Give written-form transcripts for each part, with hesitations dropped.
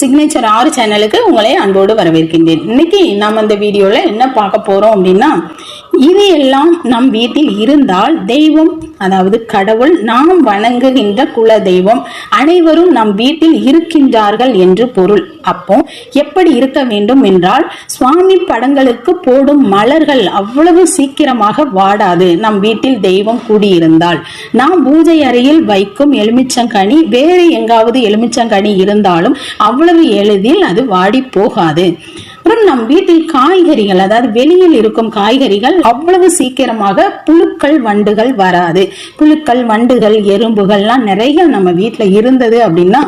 Signature 6 சேனலுக்கு உங்களை அன்போடு வரவேற்கின்றேன். இன்னைக்கு நாம் அந்த வீடியோல என்ன பார்க்க போறோம் அப்படின்னா, இது எல்லாம் நம் வீட்டில் இருந்தால் தெய்வம், அதாவது கடவுள், நாம் வணங்குகின்ற குல தெய்வம் அனைவரும் நம் வீட்டில் இருக்கின்றார்கள் என்று பொருள். அப்போ எப்படி இருக்க வேண்டும் என்றால், சுவாமி படங்களுக்கு போடும் மலர்கள் அவ்வளவு சீக்கிரமாக வாடாது. நம் வீட்டில் தெய்வம் கூடியிருந்தால், நாம் பூஜை அறையில் வைக்கும் எலுமிச்சங்கனி வேறு எங்காவது எலுமிச்சங்கனி இருந்தாலும் அவ்வளவு எளிதில் அது வாடி போகாது. அப்புறம் நம் வீட்டில் காய்கறிகள், அதாவது வெளியில் இருக்கும் காய்கறிகள் அவ்வளவு சீக்கிரமாக புழுக்கள் வண்டுகள் வராது. புழுக்கள் வண்டுகள் எறும்புகள்லாம் நிறைய நம்ம வீட்டுல இருந்தது அப்படின்னா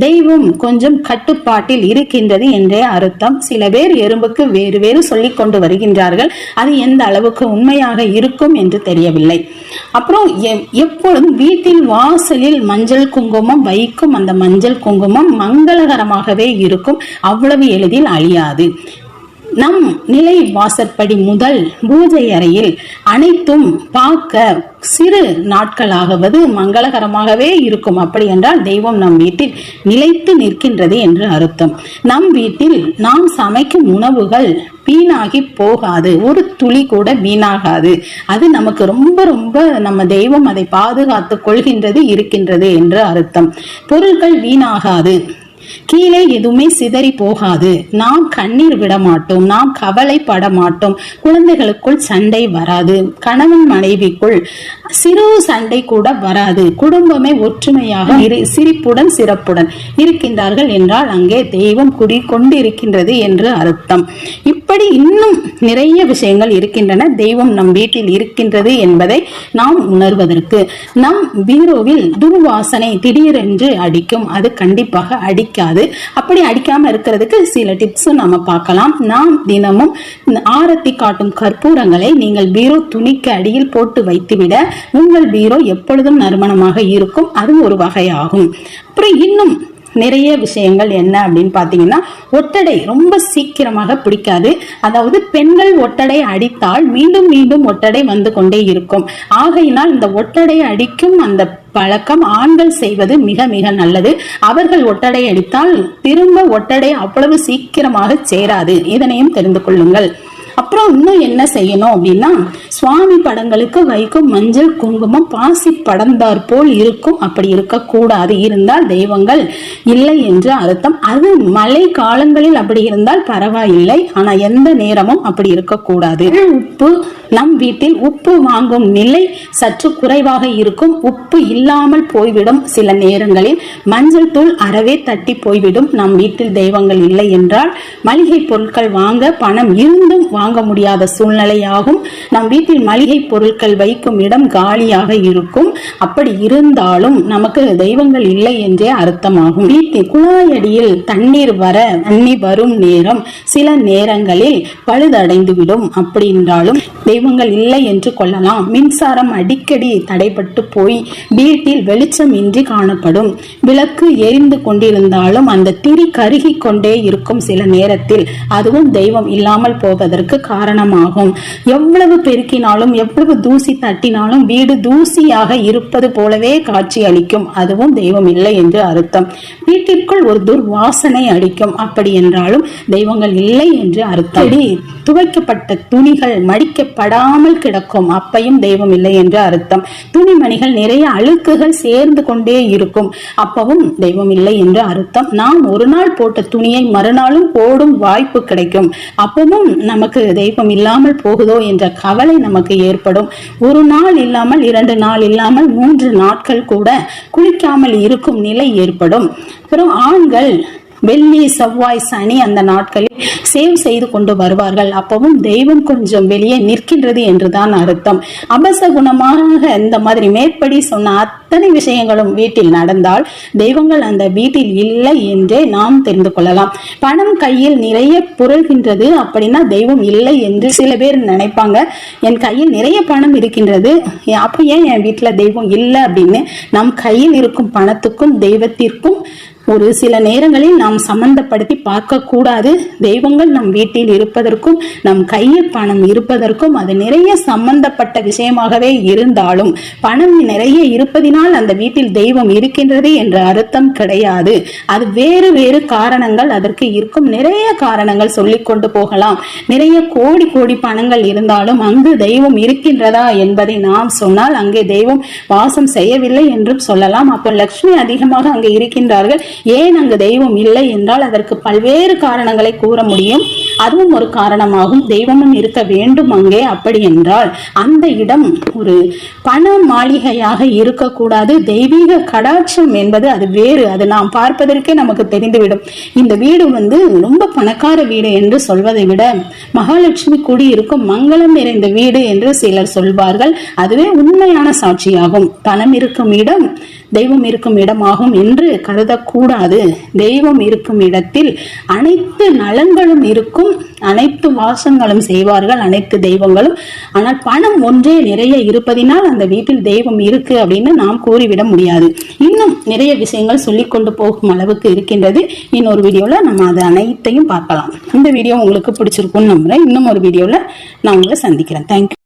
தெய்வம் கொஞ்சம் கட்டுப்பாட்டில் இருக்கின்றது என்றே அர்த்தம். சில பேர் எறும்புக்கு வேறு வேறு சொல்லிக் கொண்டு வருகின்றார்கள். அது எந்த அளவுக்கு உண்மையாக இருக்கும் என்று தெரியவில்லை. அப்புறம் எப்பொழுதும் வீட்டில் வாசலில் மஞ்சள் குங்குமம் வைக்கும். அந்த மஞ்சள் குங்குமம் மங்களகரமாகவே இருக்கும், அவ்வளவு எளிதில் அழியாது. நம் நிலை வாசற்படி முதல் பூஜை அறையில் அனைத்தும் பார்க்க சிறு நாட்களாகவது மங்களகரமாகவே இருக்கும். அப்படி என்றால் தெய்வம் நம் வீட்டில் நிலைத்து நிற்கின்றது என்று அர்த்தம். நம் வீட்டில் நாம் சமைக்கும் உணவுகள் வீணாகி போகாது, ஒரு துளி கூட வீணாகாது. அது நமக்கு ரொம்ப ரொம்ப நம்ம தெய்வம் அதை பாதுகாத்து கொள்கின்றது, இருக்கின்றது என்று அர்த்தம். பொருட்கள் வீணாகாது, கீழே எதுவுமே சிதறி போகாது. நாம் கண்ணீர் விட மாட்டோம், நாம் கவலைப்பட மாட்டோம். குழந்தைகளுக்குள் சண்டை வராது, கணவன் மனைவிக்குள் சிறு சண்டை கூட வராது. குடும்பமே ஒற்றுமையாக சிரிப்புடன் சிறப்புடன் இருக்கின்றார்கள் என்றால் அங்கே தெய்வம் குடிக்கொண்டு இருக்கின்றது என்று அர்த்தம். இப்படி இன்னும் நிறைய விஷயங்கள் இருக்கின்றன தெய்வம் நம் வீட்டில் இருக்கின்றது என்பதை நாம் உணர்வதற்கு. நம் பீரோவில் துர்வாசனை திடீரென்று அடிக்கும், அது கண்டிப்பாக அடிக்காது. அப்படி அடிக்காம இருக்கிறதுக்கு சில டிப்ஸும் நம்ம பார்க்கலாம். நாம் தினமும் ஆரத்தி காட்டும் கற்பூரங்களை நீங்கள் பீரோ துணிக்கு அடியில் போட்டு வைத்துவிட உங்கள் பீரோ எப்பொழுதும் நறுமணமாக இருக்கும். அது ஒரு வகையாகும். அப்புறம் இன்னும் நிறைய விஷயங்கள் என்ன அப்படின்னு பாத்தீங்கன்னா, ஒட்டடை ரொம்ப சீக்கிரமாக பிடிக்காது. அதாவது பெண்கள் ஒட்டடை அடித்தால் மீண்டும் மீண்டும் ஒட்டடை வந்து கொண்டே இருக்கும். ஆகையினால் இந்த ஒட்டடை அடிக்கும் அந்த பழக்கம் ஆண்கள் செய்வது மிக மிக நல்லது. அவர்கள் ஒட்டடை அடித்தால் திரும்ப ஒட்டடை அவ்வளவு சீக்கிரமாக சேராது. இதனையும் தெரிந்து கொள்ளுங்கள். அப்புறம் இன்னும் என்ன செய்யணும் அப்படின்னா, சுவாமி படங்களுக்கு வைக்கும் மஞ்சள் குங்குமம் பாசி படந்தார் போல் இருக்கும். அப்படி இருக்கக்கூடாது. இருந்தால் தெய்வங்கள் இல்லை என்று அர்த்தம். அது மழை காலங்களில் அப்படி இருந்தால் பரவாயில்லை, ஆனா எந்த நேரமும் அப்படி இருக்கக்கூடாது. உப்பு, நம் வீட்டில் உப்பு வாங்கும் நிலை சற்று குறைவாக இருக்கும். உப்பு இல்லாமல் போய்விடும். சில நேரங்களில் மஞ்சள் தூள் அறவே தட்டி போய்விடும். நம் வீட்டில் தெய்வங்கள் இல்லை என்றால் மளிகை பொருட்கள் வாங்க பணம் இருந்தும் வாங்க முடியாத சூழ்நிலையாகும். நம் வீட்டில் மளிகை பொருட்கள் வைக்கும் இடம் காலியாக இருக்கும். அப்படி இருந்தாலும் நமக்கு தெய்வங்கள் இல்லை என்றே அர்த்தமாகும். வீட்டில் குழாயடியில் தண்ணீர் வரும் நேரம் சில நேரங்களில் பழுதடைந்துவிடும். அப்படி என்றாலும் தெய்வங்கள் இல்லை என்று கொள்ளலாம். மின்சாரம் அடிக்கடி தடைபட்டு போய் வீட்டில் வெளிச்சம் இன்றி காணப்படும். விளக்கு எரிந்து கொண்டிருந்தாலும் அந்த திரி கருகி கொண்டே இருக்கும். சில நேரத்தில் அதுவும் தெய்வம் இல்லாமல் போவதற்கு காரணமாகும். எவ்வளவு பெருக்கினாலும் எவ்வளவு தூசி தட்டினாலும் வீடு தூசியாக இருப்பது போலவே காட்சி அளிக்கும். அதுவும் தெய்வம் இல்லை என்று அர்த்தம். வீட்டிற்குள் ஒரு துர்வாசனை அடிக்கும். அப்படி என்றாலும் தெய்வங்கள் இல்லை என்று அர்த்தம். துவைக்கப்பட்ட துணிகள் மடிக்கப்படாமல் கிடக்கும். அப்பையும் தெய்வம் இல்லை என்று அர்த்தம். துணிமணிகள் நிறைய அழுக்குகள் சேர்ந்து கொண்டே இருக்கும். அப்பவும் தெய்வம் இல்லை என்று அர்த்தம். நாம் ஒரு நாள் போட்ட துணியை மறுநாளும் போடும் வாய்ப்பு கிடைக்கும். அப்பவும் நமக்கு தெய்வம் இல்லாமல் போகுதோ என்ற கவலை நமக்கு ஏற்படும். ஒரு நாள் இல்லாமல் 2 நாள் இல்லாமல் 3 நாட்கள் கூட குளிக்காமல் இருக்கும் நிலை ஏற்படும். அப்புறம் ஆண்கள் வெள்ளி செவ்வாய் சனி அந்த நாட்களில் சேவ் செய்து கொண்டு வருவார்கள். அப்பவும் தெய்வம் கொஞ்சம் வெளியே நிற்கின்றது என்றுதான் அர்த்தம். அபசகுணமாக இந்த மாதிரி மேற்படி சொன்ன அத்தனை விஷயங்களும் வீட்டில் நடந்தால் தெய்வங்கள் அந்த வீட்டில் இல்லை என்றே நாம் தெரிந்து கொள்ளலாம். பணம் கையில் நிறைய புரள்கின்றது அப்படின்னா தெய்வம் இல்லை என்று சில பேர் நினைப்பாங்க. என் கையில் நிறைய பணம் இருக்கின்றது, அப்ப ஏன் என் வீட்டுல தெய்வம் இல்லை அப்படின்னு. நம் கையில் இருக்கும் பணத்துக்கும் தெய்வத்திற்கும் ஒரு சில நேரங்களில் நாம் சம்பந்தப்படுத்தி பார்க்க கூடாது. தெய்வங்கள் நம் வீட்டில் இருப்பதற்கும் நம் கையில் பணம் இருப்பதற்கும் அது நிறைய சம்பந்தப்பட்ட விஷயமாகவே இருந்தாலும் பணம் நிறைய இருப்பதினால் அந்த வீட்டில் தெய்வம் இருக்கின்றது என்ற அர்த்தம் கிடையாது. அது வேறு வேறு காரணங்கள் அதற்கு இருக்கும். நிறைய காரணங்கள் சொல்லிக் கொண்டு போகலாம். நிறைய கோடி கோடி பணங்கள் இருந்தாலும் அங்கு தெய்வம் இருக்கின்றதா என்பதை நாம் சொன்னால் அங்கே தெய்வம் வாசம் செய்யவில்லை என்றும் சொல்லலாம். அப்போ லட்சுமி அதிகமாக அங்கே இருக்கின்றார்கள். ஏன் அங்கு தெய்வம் இல்லை என்றால் அதற்கு பல்வேறு காரணங்களை கூற முடியும். அதுவும் ஒரு காரணமாகும். தெய்வமும் இருக்க வேண்டும் அங்கே. அப்படி என்றால் அந்த இடம் ஒரு பண மாளிகையாக இருக்கக்கூடாது. தெய்வீக கடாட்சம் என்பது அது வேறு. அது நாம் பார்ப்பதற்கே நமக்கு தெரிந்துவிடும். இந்த வீடு ரொம்ப பணக்கார வீடு என்று சொல்வதை விட மகாலட்சுமி குடியிருக்கும் மங்களம் நிறைந்த வீடு என்று சிலர் சொல்வார்கள். அதுவே உண்மையான சாட்சியாகும். பணம் இருக்கும் இடம் தெய்வம் இருக்கும் இடமாகும் என்று கருதக்கூடாது. தெய்வம் இருக்கும் இடத்தில் அனைத்து நலன்களும் இருக்கும். அனைத்து வாசங்களும் செய்வார்கள் அனைத்து தெய்வங்களும். ஆனால் பணம் ஒன்றே நிறைய இருப்பதினால் அந்த வீட்டில் தெய்வம் இருக்கு அப்படின்னு நாம் கூறிவிட முடியாது. இன்னும் நிறைய விஷயங்கள் சொல்லிக் கொண்டு போகும் அளவுக்கு இருக்கின்றது. இன்னொரு வீடியோல நம்ம அது அனைத்தையும் பார்க்கலாம். இந்த வீடியோ உங்களுக்கு பிடிச்சிருக்கும்னு நம்புறேன். இன்னும் ஒரு வீடியோல நான் உங்களை சந்திக்கிறேன். தேங்க்யூ.